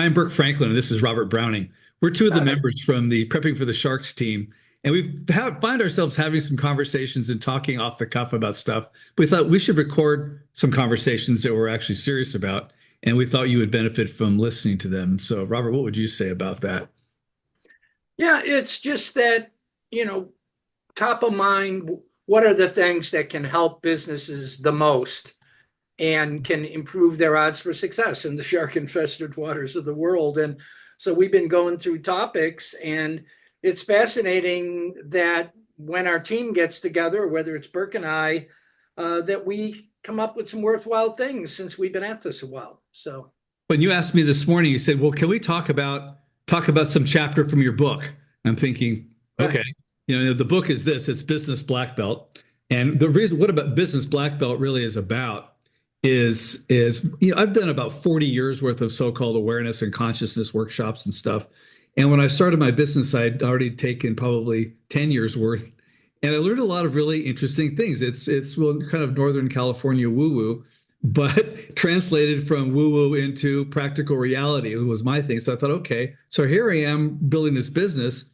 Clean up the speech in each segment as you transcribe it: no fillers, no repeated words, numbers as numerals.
I'm Burke Franklin, and this is Robert Browning. We're two of the Hi. members from the Prepping for the Sharks team, and find ourselves having some conversations and talking off the cuff about stuff. We thought we should record some conversations that we're actually serious about, and we thought you would benefit from listening to them. So, Robert, what would you say about that? Yeah, it's just that, you know, top of mind, what are the things that can help businesses the most and can improve their odds for success in the shark infested waters of the world? And so we've been going through topics, and it's fascinating that when our team gets together, whether it's Burke and I, that we come up with some worthwhile things since we've been at this a while. So, When you asked me this morning, you said, "Well, can we talk about some chapter from your book?" I'm thinking, right, okay, the book is this, it's Business Black Belt. And the reason what about Business Black Belt really is about is I've done about 40 years worth of so-called awareness and consciousness workshops and stuff. And when I started my business, I'd already taken probably 10 years worth. And I learned a lot of really interesting things. It's well, kind of Northern California woo-woo, but translated from woo-woo into practical reality. It was my thing. So I thought, okay, so here I am building this business.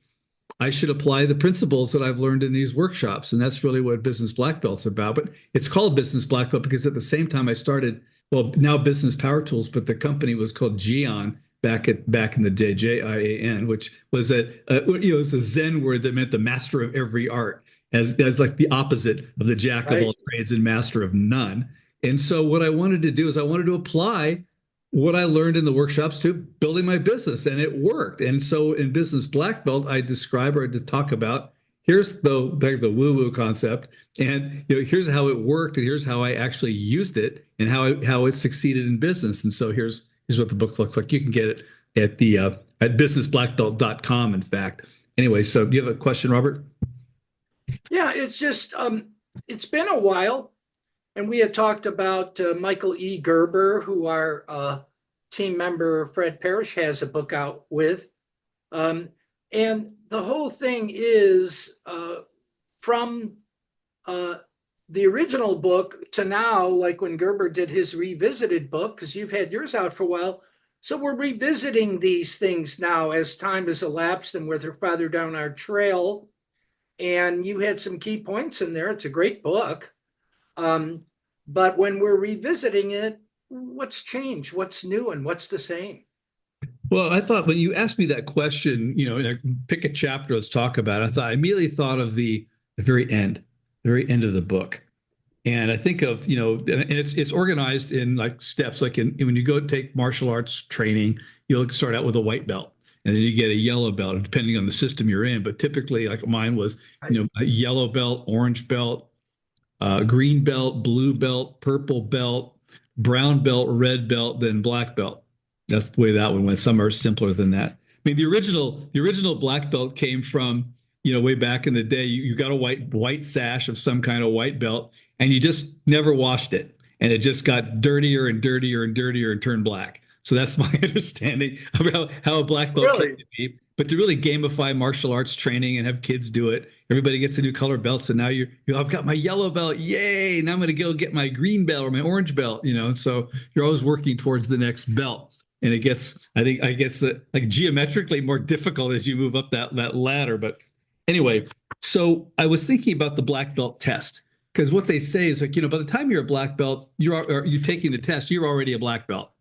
I should apply the principles that I've learned in these workshops. And that's really what Business Black Belt's about. But it's called Business Black Belt because at the same time I started, well, now Business Power Tools, but the company was called Gion back in the day, Jian, which was it was a Zen word that meant the master of every art, as like the opposite of the jack of all right. trades and master of none. And so what I wanted to do is I wanted to apply what I learned in the workshops to building my business, and it worked. And so in Business Black Belt, I describe or to talk about here's the woo-woo concept, and here's how it worked, and here's how I actually used it, and how it succeeded in business. And so here's what the book looks like. You can get it at businessblackbelt.com. In fact, anyway. So do you have a question, Robert? Yeah, it's just it's been a while, and we had talked about Michael E. Gerber, who our team member Fred Parrish has a book out with. Um, and the whole thing is from uh, the original book to now, like when Gerber did his revisited book, because you've had yours out for a while. So we're revisiting these things now as time has elapsed and we're farther down our trail. And you had some key points in there. It's a great book. Um, but when we're revisiting it, what's changed? What's new and what's the same? Well, I thought when you asked me that question, like, pick a chapter, let's talk about it. I immediately thought of the very end of the book. And I think of, and it's organized in like steps. Like when you go take martial arts training, you'll start out with a white belt and then you get a yellow belt, depending on the system you're in. But typically, like mine was, a yellow belt, orange belt, green belt, blue belt, purple belt, brown belt, red belt, then black belt. That's the way that one went. Some are simpler than that. I mean, the original black belt came from, way back in the day. You got a white sash of some kind of white belt, and you just never washed it, and it just got dirtier and dirtier and dirtier and turned black. So that's my understanding of how a black belt came Really? to be. But to really gamify martial arts training and have kids do it, everybody gets a new color belt. So now I've got my yellow belt. Yay. Now I'm going to go get my green belt or my orange belt, so you're always working towards the next belt. And I guess like geometrically more difficult as you move up that ladder. But anyway, so I was thinking about the black belt test because what they say is like, by the time you're a black belt, you're taking the test, you're already a black belt,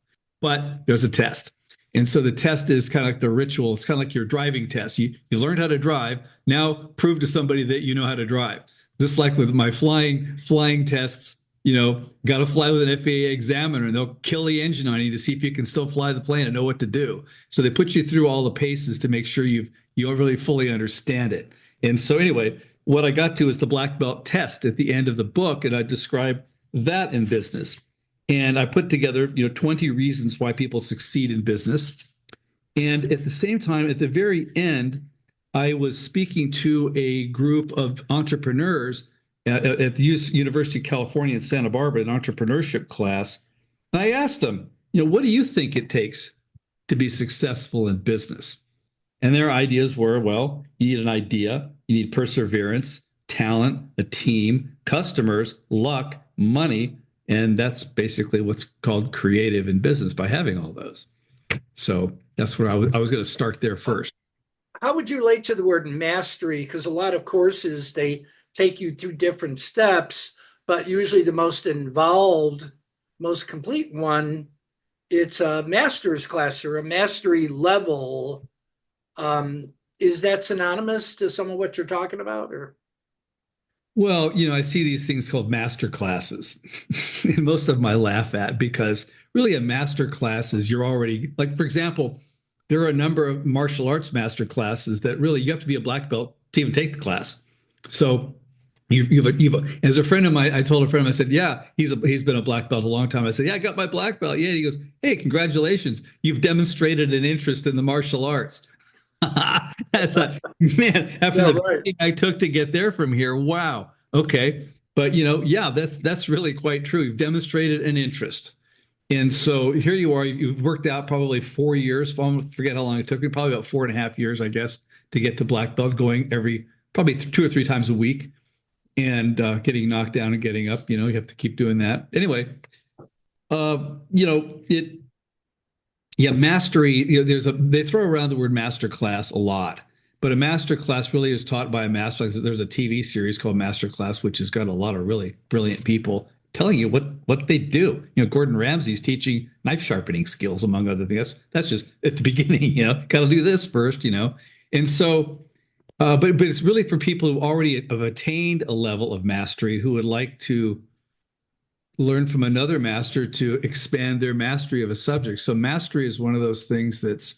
but there's a test. And so the test is kind of like the ritual. It's kind of like your driving test. You learned how to drive. Now prove to somebody that you know how to drive. Just like with my flying tests, got to fly with an FAA examiner and they'll kill the engine on you to see if you can still fly the plane and know what to do. So they put you through all the paces to make sure you really fully understand it. And so anyway, what I got to is the black belt test at the end of the book, and I describe that in business. And I put together, 20 reasons why people succeed in business. And at the same time, at the very end, I was speaking to a group of entrepreneurs at the University of California in Santa Barbara, an entrepreneurship class. And I asked them, what do you think it takes to be successful in business? And their ideas were, well, you need an idea, you need perseverance, talent, a team, customers, luck, money, and that's basically what's called creative in business by having all those. So that's where I was going to start there first. How would you relate to the word mastery? Because a lot of courses, they take you through different steps, but usually the most involved, most complete one, it's a master's class or a mastery level. Is that synonymous to some of what you're talking about? Or Well, I see these things called master classes, and most of them I laugh at because really a master class is you're already like, for example, there are a number of martial arts master classes that really you have to be a black belt to even take the class. So as a friend of mine, I told a friend, I said, yeah, he's been a black belt a long time. I said, yeah, I got my black belt. Yeah, he goes, hey, congratulations, you've demonstrated an interest in the martial arts. I thought, man, after yeah, the right. beating I took to get there from here, wow. Okay. But yeah, that's really quite true. You've demonstrated an interest. And so here you are, you've worked out probably 4 years. I forget how long it took me, probably about 4.5 years, I guess, to get to black belt, going probably 2 or 3 times a week and getting knocked down and getting up. You have to keep doing that. Anyway, it yeah, mastery, they throw around the word master class a lot, but a master class really is taught by a master. There's a TV series called Master Class, which has got a lot of really brilliant people telling you what they do. Gordon Ramsay's teaching knife sharpening skills, among other things. That's just at the beginning, got to do this first. And so, but it's really for people who already have attained a level of mastery who would like to learn from another master to expand their mastery of a subject. So mastery is one of those things that's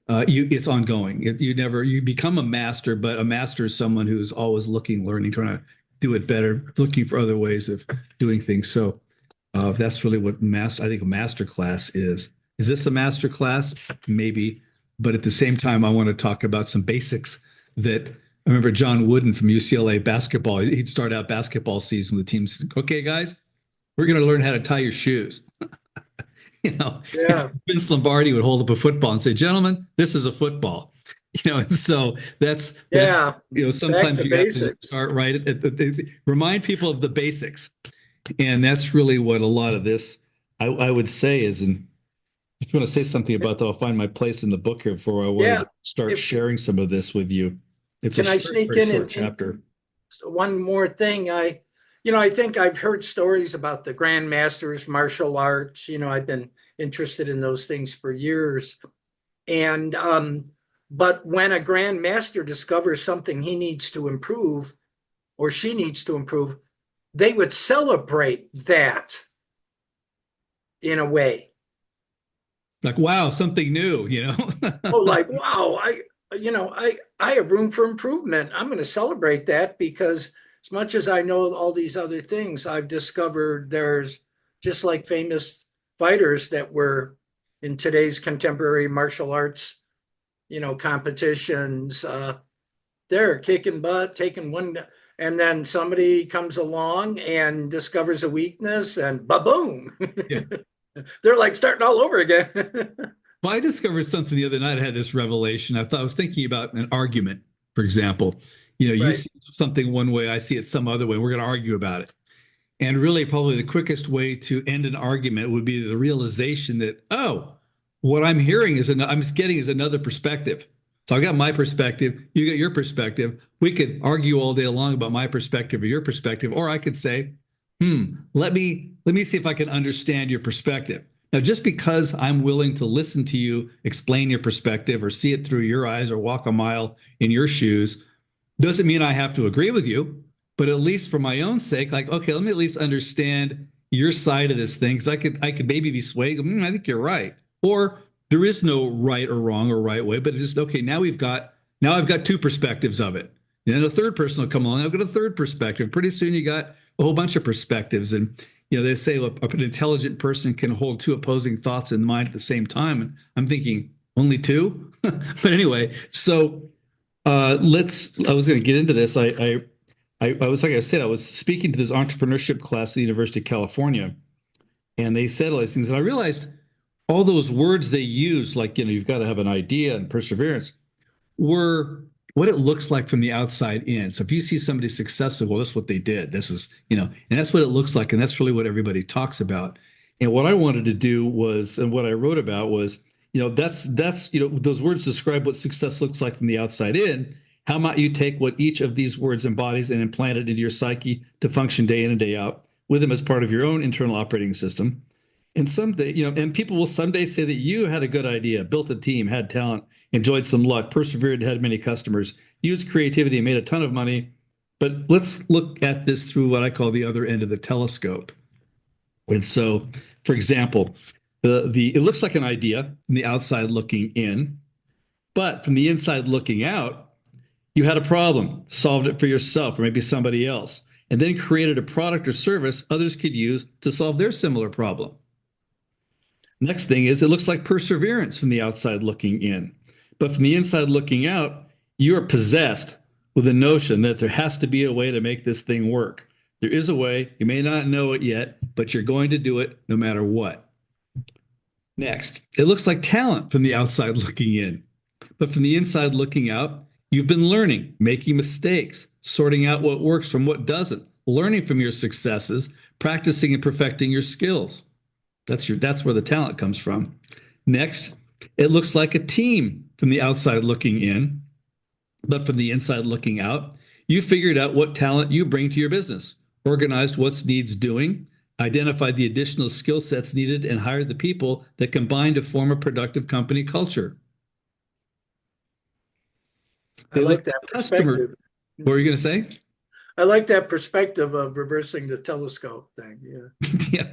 it's ongoing. You become a master, but a master is someone who's always looking, learning, trying to do it better, looking for other ways of doing things. So that's really what I think a master class is. Is this a master class? Maybe, but at the same time, I want to talk about some basics that I remember John Wooden from UCLA basketball. He'd start out basketball season with teams. Okay, guys, we're going to learn how to tie your shoes. Yeah, Vince Lombardi would hold up a football and say, "Gentlemen, this is a football." And so that's yeah. Back sometimes to you have to basics. start right remind people of the basics, and that's really what a lot of this I would say is. And if you want to say something about that, I'll find my place in the book here before I want Yeah. to start If sharing some of this with you. It's can a I short, sneak very in short and chapter. one more thing? I think I've heard stories about the grandmasters, martial arts. I've been interested in those things for years. And but when a grandmaster discovers something he needs to improve or she needs to improve, they would celebrate that in a way. Like, wow, something new, Oh, like, wow, I have room for improvement. I'm going to celebrate that because as much as I know all these other things, I've discovered there's just like famous fighters that were in today's contemporary martial arts, competitions. They're kicking butt, taking one, and then somebody comes along and discovers a weakness, and ba-boom, Yeah. they're like starting all over again. Well, I discovered something the other night. I had this revelation. I was thinking about an argument, for example. You Right. see something one way, I see it some other way. We're going to argue about it. And really, probably the quickest way to end an argument would be the realization that, oh, what I'm hearing I'm getting is another perspective. So I got my perspective, you got your perspective. We could argue all day long about my perspective or your perspective, or I could say, let me see if I can understand your perspective. Now, just because I'm willing to listen to you explain your perspective or see it through your eyes or walk a mile in your shoes doesn't mean I have to agree with you, but at least for my own sake, like, okay, let me at least understand your side of this thing. Because I could maybe be swayed. I think you're right. Or there is no right or wrong or right way, but it's just, okay, now I've got two perspectives of it. And then a third person will come along. I've got a third perspective. Pretty soon you got a whole bunch of perspectives. And they say an intelligent person can hold two opposing thoughts in mind at the same time. And I'm thinking, only two? But anyway, so I was going to get into this. I was, like I said, I was speaking to this entrepreneurship class at the University of California, and they said all these things. And I realized all those words they use, like, you've got to have an idea and perseverance, were what it looks like from the outside in. So if you see somebody successful, well, that's what they did. This is, and that's what it looks like. And that's really what everybody talks about. And what I wanted to do was, and what I wrote about was, that's those words describe what success looks like from the outside in. How might you take what each of these words embodies and implant it into your psyche to function day in and day out with them as part of your own internal operating system? And someday, and people will someday say that you had a good idea, built a team, had talent, enjoyed some luck, persevered, had many customers, used creativity, and made a ton of money. But let's look at this through what I call the other end of the telescope. And so, for example, it looks like an idea from the outside looking in, but from the inside looking out, you had a problem, solved it for yourself or maybe somebody else, and then created a product or service others could use to solve their similar problem. Next thing is, it looks like perseverance from the outside looking in, but from the inside looking out, you are possessed with the notion that there has to be a way to make this thing work. There is a way. You may not know it yet, but you're going to do it no matter what. Next, it looks like talent from the outside looking in, but from the inside looking out, you've been learning, making mistakes, sorting out what works from what doesn't, learning from your successes, practicing and perfecting your skills. That's where the talent comes from. Next, it looks like a team from the outside looking in, but from the inside looking out, you figured out what talent you bring to your business, organized what needs doing, identified the additional skill sets needed, and hired the people that combine to form a productive company culture. I like that perspective. What were you going to say? I like that perspective of reversing the telescope thing. Yeah,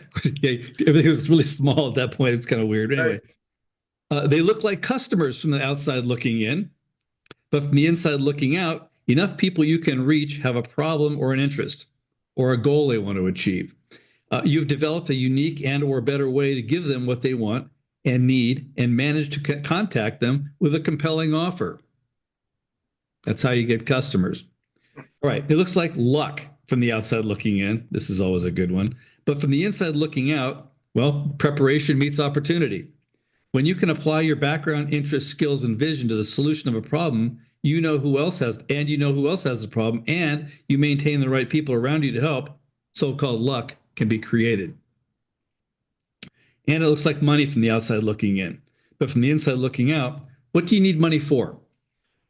everything was really small at that point. It's kind of weird. Anyway, they look like customers from the outside looking in, but from the inside looking out, enough people you can reach have a problem or an interest or a goal they want to achieve. You've developed a unique and or better way to give them what they want and need and manage to contact them with a compelling offer. That's how you get customers. All right. It looks like luck from the outside looking in. This is always a good one. But from the inside looking out, well, preparation meets opportunity. When you can apply your background, interests, skills, and vision to the solution of a problem, you know who else has the problem, and you maintain the right people around you to help. So-called luck can be created. And it looks like money from the outside looking in. But from the inside looking out, what do you need money for?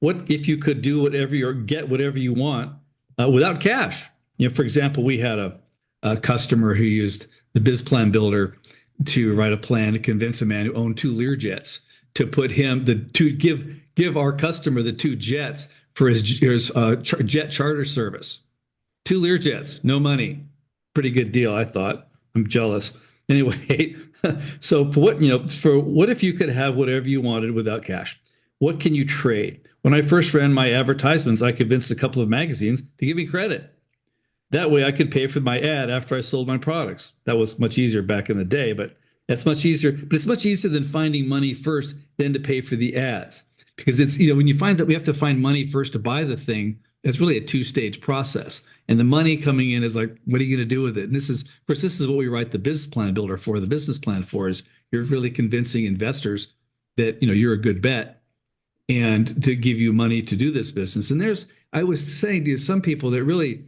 What if you could do whatever or get whatever you want without cash? For example, we had a customer who used the BizPlan Builder to write a plan to convince a man who owned 2 Learjets to put him give our customer the 2 jets for his jet charter service. 2 Learjets, no money, pretty good deal, I thought. I'm jealous. Anyway, so for what if you could have whatever you wanted without cash? What can you trade? When I first ran my advertisements, I convinced a couple of magazines to give me credit. That way I could pay for my ad after I sold my products. That was much easier back in the day, but that's much easier. But it's much easier than finding money first, then to pay for the ads. Because it's, when you find that we have to find money first to buy the thing, it's really a 2-stage process. And the money coming in is like, what are you going to do with it? And this is what we write the business plan builder for, the business plan for, is you're really convincing investors that, you're a good bet and to give you money to do this business. And I was saying to some people that really,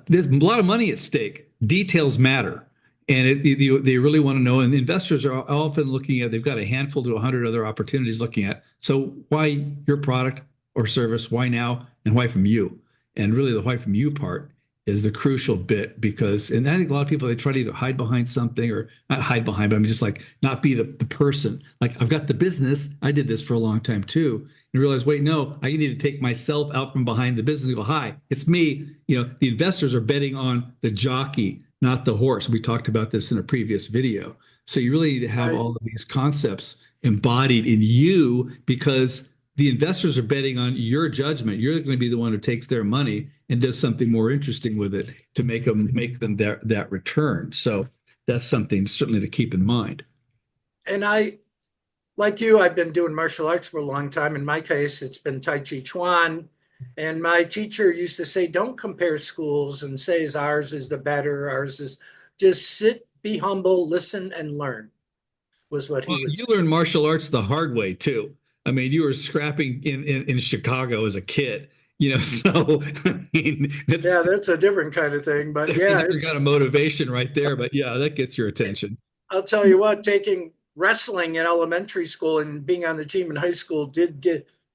there's a lot of money at stake. Details matter. And they really want to know. And the investors are often looking at, they've got a handful to 100 other opportunities looking at. So why your product or service? Why now? And why from you? And really the why from you part is the crucial bit, because, and I think a lot of people, they try to either hide behind something or not hide behind, but I mean, just like not be the person. Like, I've got the business. I did this for a long time too. And realize, wait, no, I need to take myself out from behind the business and go, hi, it's me. The investors are betting on the jockey, not the horse. We talked about this in a previous video. So you really need to have all of these concepts embodied in you, because the investors are betting on your judgment. You're going to be the one who takes their money and does something more interesting with it to make them that return. So that's something certainly to keep in mind. And like you, I've been doing martial arts for a long time. In my case, it's been Tai Chi Chuan. And my teacher used to say, don't compare schools and say ours is the better, ours is, just sit, be humble, listen, and learn, was what he would say. You learned martial arts the hard way too. I mean, you were scrapping in Chicago as a kid, so I mean, that's a different kind of thing, but yeah, it's kind of motivation right there. But yeah, that gets your attention. I'll tell you what, taking wrestling in elementary school and being on the team in high school did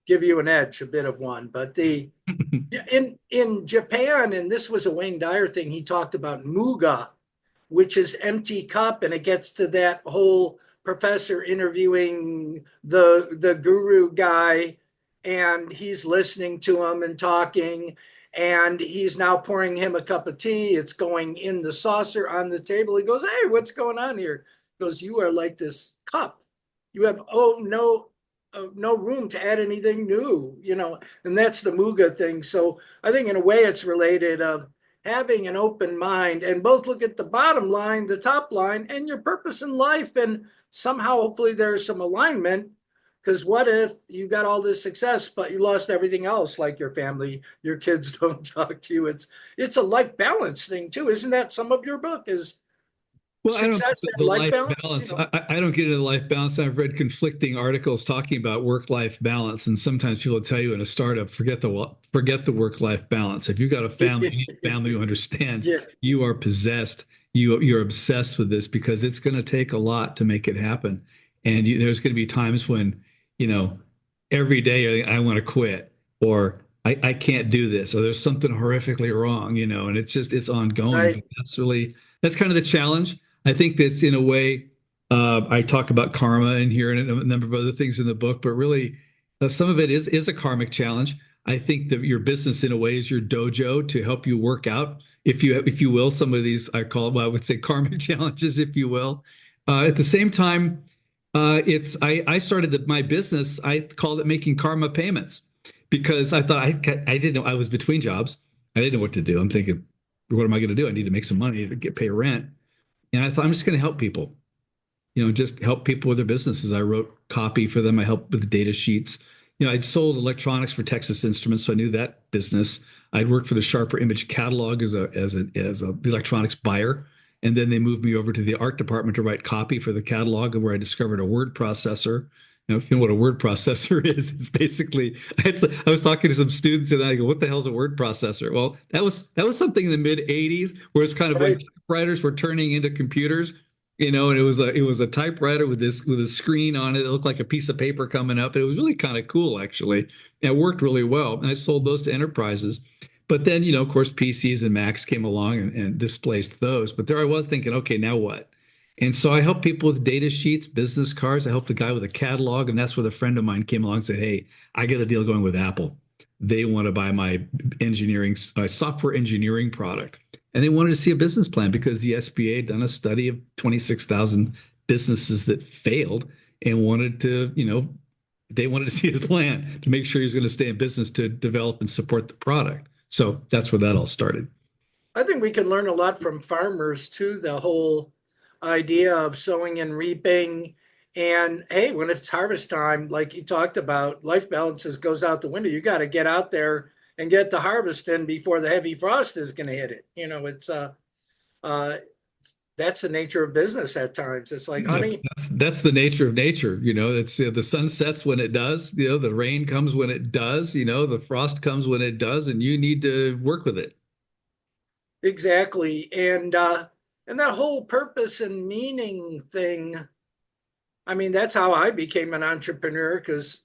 give you an edge, a bit of one. But the in Japan, and this was a Wayne Dyer thing, he talked about muga, which is empty cup, and it gets to that whole professor interviewing the guru guy, and he's listening to him and talking, and he's now pouring him a cup of tea. It's going in the saucer on the table. He goes, "Hey, what's going on here?" He goes, "You are like this cup. You have no room to add anything new, you know." And that's the muga thing. So I think in a way it's related of having an open mind and both look at the bottom line, the top line, and your purpose in life. And somehow, hopefully, there's some alignment. Because what if you got all this success, but you lost everything else, like your family, your kids don't talk to you? It's a life balance thing too, isn't that some of your book is Well, I don't success the and life life balance? balance. I don't get into the life balance. I've read conflicting articles talking about work-life balance, and sometimes people tell you in a startup, forget the work-life balance. If you've got a family, you need a family who understands Yeah, you are possessed. You're obsessed with this because it's going to take a lot to make it happen, and there's going to be times when you know every day I want to quit or I can't do this or there's something horrifically wrong, and it's ongoing. right. But that's kind of the challenge. I think that's in a way, I talk about karma in here and a number of other things in the book, but really some of it is a karmic challenge. I think that your business in a way is your dojo to help you work out, if you will, some of these I would say karmic challenges, if you will. At the same time, I started my business. I called it making karma payments because I thought I didn't know I was between jobs. I didn't know what to do. I'm thinking, what am I going to do? I need to make some money to pay rent. And I thought I'm just going to help people, just help people with their businesses. I wrote copy for them. I helped with data sheets. I'd sold electronics for Texas Instruments, so I knew that business. I'd worked for the Sharper Image catalog as a electronics buyer, and then they moved me over to the art department to write copy for the catalog, where I discovered a word processor. If you know what a word processor is, it's basically. I was talking to some students and I go, "What the hell is a word processor?" Well, that was something in the mid '80s, where it's kind of when Right. typewriters were turning into computers. And it was a typewriter with a screen on it. It looked like a piece of paper coming up. It was really kind of cool, actually. And it worked really well. And I sold those to enterprises. But then, of course, PCs and Macs came along and displaced those. But there I was thinking, okay, now what? And so I helped people with data sheets, business cards. I helped a guy with a catalog. And that's where a friend of mine came along and said, "Hey, I got a deal going with Apple. They want to buy my software engineering product." And they wanted to see a business plan because the SBA had done a study of 26,000 businesses that failed and they wanted to see his plan to make sure he's going to stay in business to develop and support the product. So that's where that all started. I think we can learn a lot from farmers too, the whole idea of sowing and reaping. And hey, when it's harvest time, like you talked about, life balances goes out the window. You got to get out there and get the harvest in before the heavy frost is going to hit it. It's uh that's the nature of business at times. It's like, honey, That's the nature of nature. It's the sun sets when it does. The rain comes when it does. The frost comes when it does, and you need to work with it. exactly. And that whole purpose and meaning thing, I mean, that's how I became an entrepreneur because,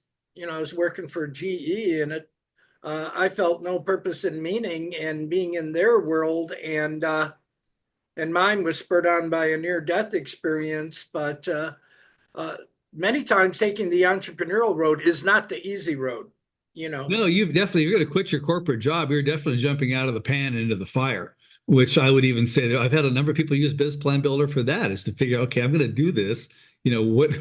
I was working for GE and I felt no purpose and meaning in being in their world. And mine was spurred on by a near death experience. But uh, many times taking the entrepreneurial road is not the easy road, you know. No, you're going to quit your corporate job. You're definitely jumping out of the pan into the fire, which I would even say that I've had a number of people use Biz Plan Builder for that, is to figure, okay, I'm going to do this. What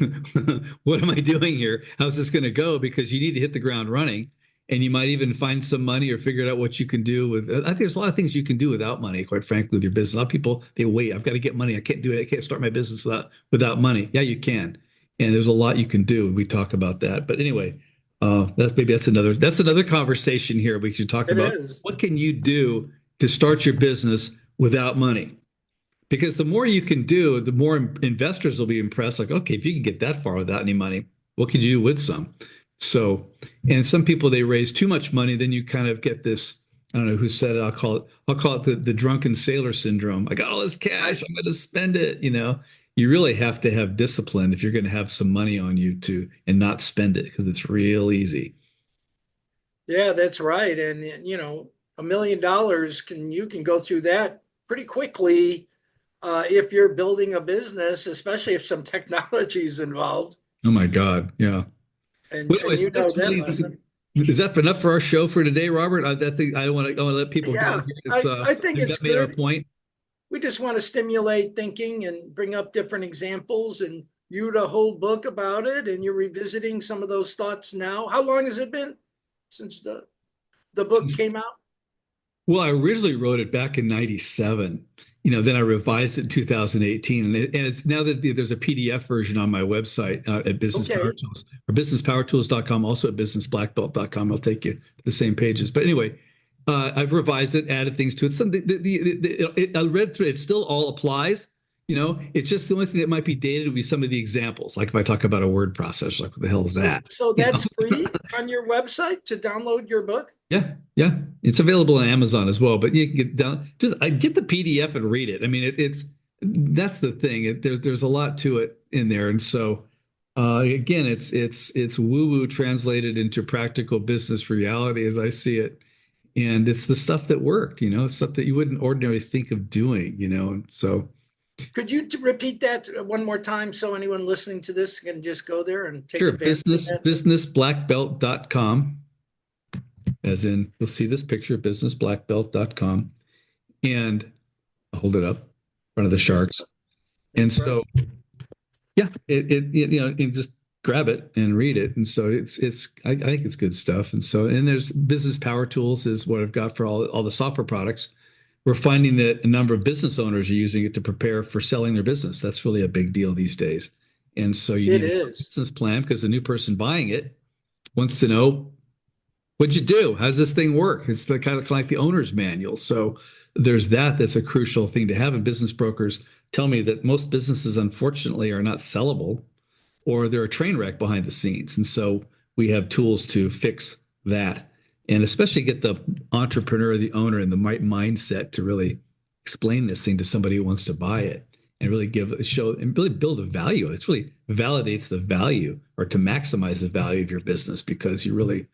what am I doing here? How's this going to go? Because you need to hit the ground running, and you might even find some money or figure out what you can do with. I think there's a lot of things you can do without money, quite frankly, with your business. A lot of people, they wait. I've got to get money. I can't do it. I can't start my business without money. Yeah, you can, and there's a lot you can do. We talk about that, but anyway. That's another conversation here. We should talk It about is. what can you do to start your business without money? Because the more you can do, the more investors will be impressed. Like, okay, if you can get that far without any money, what can you do with some? So, and some people, they raise too much money, then you kind of get this. I don't know who said it. I'll call it the drunken sailor syndrome. I got all this cash, I'm going to spend it. you really have to have discipline if you're going to have some money on you to and not spend it because it's real easy. Yeah, that's right. And $1 million you can go through that pretty quickly if you're building a business, especially if some technology is involved. Oh my God. Yeah. And Well, and anyways, you know that's that really lesson. is that enough for our show for today, Robert? I think I want to let people go Yeah, here. It's I think we've it's got made our good. point. We just want to stimulate thinking and bring up different examples and you wrote a whole book about it and you're revisiting some of those thoughts now. How long has it been since the book came out? Well, I originally wrote it back in '97. Then I revised it in 2018, and it's now that there's a PDF version on my website at Business Power Okay. Tools or businesspowertools.com, also at businessblackbelt.com. I'll take you to the same pages. But anyway, I've revised it, added things to it. Some I read through it. It still all applies. It's just the only thing that might be dated would be some of the examples. Like if I talk about a word processor, like what the hell is So that? so You know? that's free on your website to download your book? Yeah, yeah, it's available on Amazon as well. But you can get down, just I get the PDF and read it. I mean, it's that's the thing. There's a lot to it in there, and so again, it's woo woo translated into practical business reality as I see it, and it's the stuff that worked. It's stuff that you wouldn't ordinarily think of doing. And so Could you repeat that one more time so anyone listening to this can just go there and take sure, advantage of that? businessblackbelt.com, as in you'll see this picture, businessblackbelt.com, and I'll hold it up in front of the sharks. And That's right. so, yeah, and just grab it and read it. And so I think it's good stuff. And so, and there's Business Power Tools is what I've got for all the software products. We're finding that a number of business owners are using it to prepare for selling their business. That's really a big deal these days. And so you It need a is. business plan because the new person buying it wants to know what'd you do? How's this thing work? It's the kind of like the owner's manual. So there's that's a crucial thing to have. And business brokers tell me that most businesses, unfortunately, are not sellable or they're a train wreck behind the scenes. And so we have tools to fix that and especially get the entrepreneur, the owner, in the right mindset to really explain this thing to somebody who wants to buy it and really show and really build a value. It's really validates the value or to maximize the value of your business because you really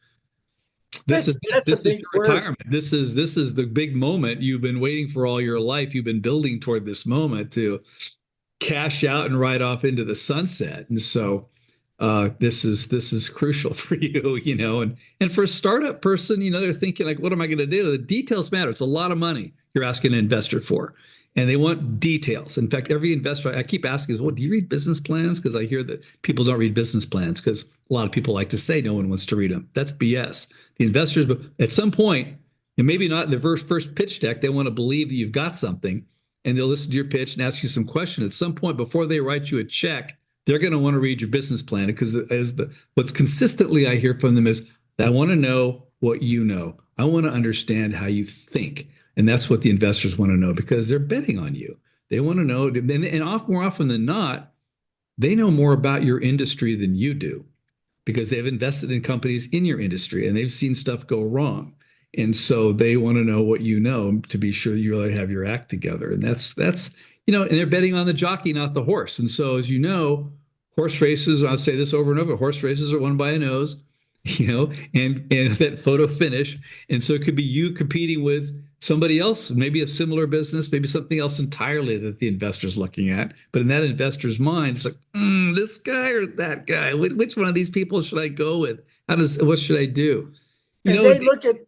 this is it. That's a This is big your word. retirement. This is the big moment you've been waiting for all your life. You've been building toward this moment to cash out and ride off into the sunset. And so this is crucial for you, and for a startup person, they're thinking like, what am I going to do? The details matter. It's a lot of money you're asking an investor for. And they want details. In fact, every investor I keep asking is, well, do you read business plans? Because I hear that people don't read business plans because a lot of people like to say no one wants to read them. That's BS. The investors, but at some point, and maybe not in the first pitch deck, they want to believe that you've got something and they'll listen to your pitch and ask you some questions. At some point before they write you a check, they're going to want to read your business plan because what's consistently I hear from them is, I want to know what you know. I want to understand how you think. And that's what the investors want to know because they're betting on you. They want to know, and more often than not, they know more about your industry than you do because they've invested in companies in your industry and they've seen stuff go wrong. And so they want to know what you know to be sure that you really have your act together. And and they're betting on the jockey, not the horse. And so, as you know, horse races, I'll say this over and over, horse races are won by a nose, and that photo finish. And so it could be you competing with somebody else, maybe a similar business, maybe something else entirely that the investor's looking at. But in that investor's mind, it's like, this guy or that guy, which one of these people should I go with? What should I do? You And know, they look at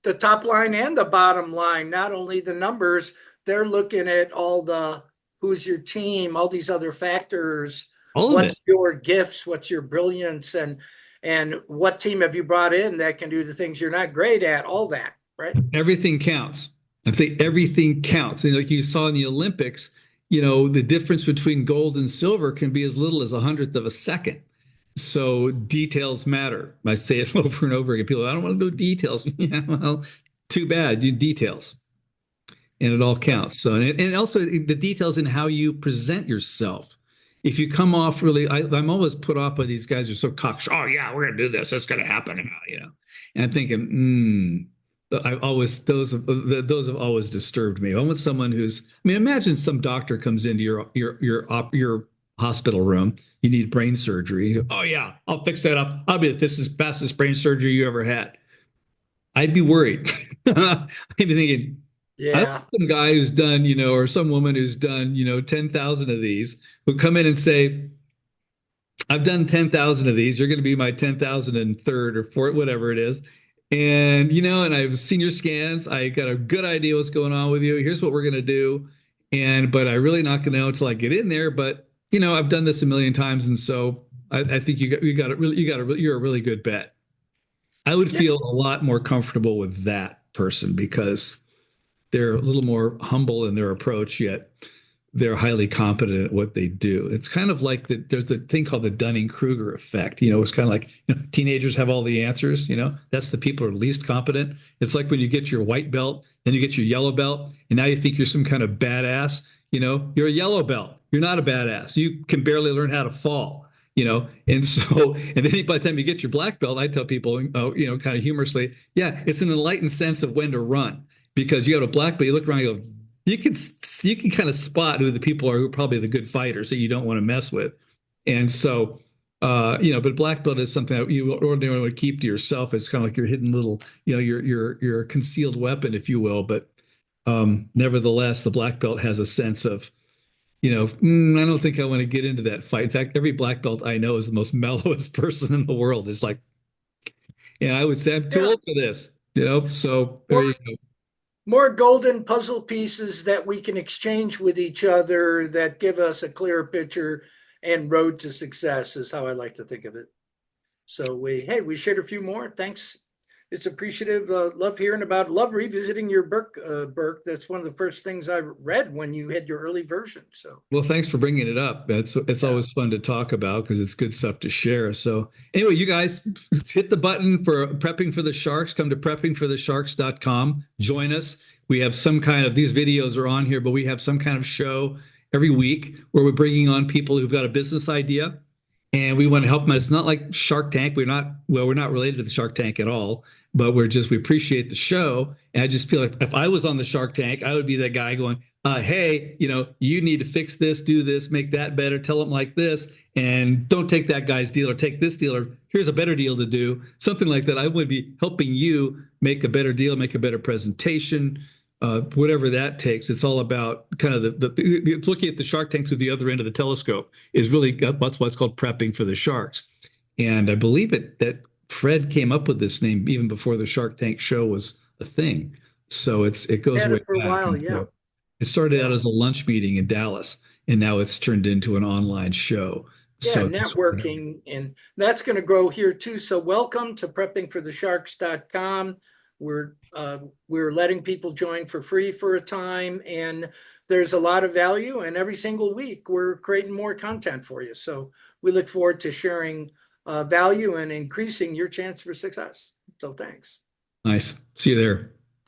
the top line and the bottom line, not only the numbers, they're looking at all the who's your team, all these other factors, all of it. what's your gifts, what's your brilliance, and what team have you brought in that can do the things you're not great at, all that, right? Everything counts. I think everything counts. And like you saw in the Olympics, the difference between gold and silver can be as little as a hundredth of a second. So details matter. I say it over and over again. People, I don't want to do details. Yeah, well, too bad. You details, and it all counts. So, and also the details in how you present yourself. If you come off really, I'm always put off by these guys who are so cocksure. Oh yeah, we're gonna do this. It's gonna happen. And I'm thinking, I always those have always disturbed me. I want someone who's. I mean, imagine some doctor comes into your hospital room. You need brain surgery. Oh yeah, I'll fix that up. I'll be this is fastest brain surgery you ever had. I'd be worried. I'd be thinking, I want Yeah. some guy who's done, or some woman who's done, 10,000 of these, who come in and say, I've done 10,000 of these. You're going to be my 10,003rd or fourth, whatever it is. And, and I've seen your scans. I got a good idea what's going on with you. Here's what we're going to do. But I really not going to know until I get in there. But, I've done this a million times. And so I think you're a really good bet. I would Yeah. feel a lot more comfortable with that person because they're a little more humble in their approach, yet they're highly competent at what they do. It's kind of like there's the thing called the Dunning-Kruger effect. It's kind of like teenagers have all the answers. That's the people who are least competent. It's like when you get your white belt, then you get your yellow belt, and now you think you're some kind of badass. You're a yellow belt. You're not a badass. You can barely learn how to fall. And so, and then by the time you get your black belt, I tell people, kind of humorously, yeah, it's an enlightened sense of when to run because you have a black belt. You look around, you go, you can kind of spot who the people are who are probably the good fighters that you don't want to mess with. And so, but black belt is something that you ordinarily would keep to yourself. It's kind of like your hidden little, your concealed weapon, if you will. But nevertheless, the black belt has a sense of, I don't think I want to get into that fight. In fact, every black belt I know is the most mellowest person in the world. It's like, I would say I'm too Yeah. old for this, So there More, you go. more golden puzzle pieces that we can exchange with each other that give us a clearer picture and road to success is how I like to think of it. So we shared a few more. Thanks. It's appreciative. Love revisiting your Burke. That's one of the first things I read when you had your early version. So Well, thanks for bringing it up. It's yeah, always fun to talk about because it's good stuff to share. So anyway, you guys hit the button for prepping for the sharks. Come to preppingforthesharks.com. Join us. We have some kind of these videos are on here, but we have some kind of show every week where we're bringing on people who've got a business idea and we want to help them. It's not like Shark Tank. We're not related to the Shark Tank at all, but we appreciate the show. And I just feel like if I was on the Shark Tank, I would be that guy going, hey, you need to fix this, do this, make that better, tell them like this, and don't take that guy's deal or take this deal or here's a better deal to do. Something like that. I would be helping you make a better deal, make a better presentation, whatever that takes. It's all about kind of it's looking at the Shark Tank through the other end of the telescope is really that's what's called prepping for the sharks. And I believe that Fred came up with this name even before the Shark Tank show was a thing. So it goes had way it for a back. while. And Yeah, so it started out yeah, as a lunch meeting in Dallas, and now it's turned into an online show. yeah. So that's what Networking, and that's going to grow here too. So welcome to preppingforthesharks.com. We're letting people join for free for a time, and there's a lot of value. And every single week, we're creating more content for you. So we look forward to sharing value and increasing your chance for success. So thanks. nice. See you there.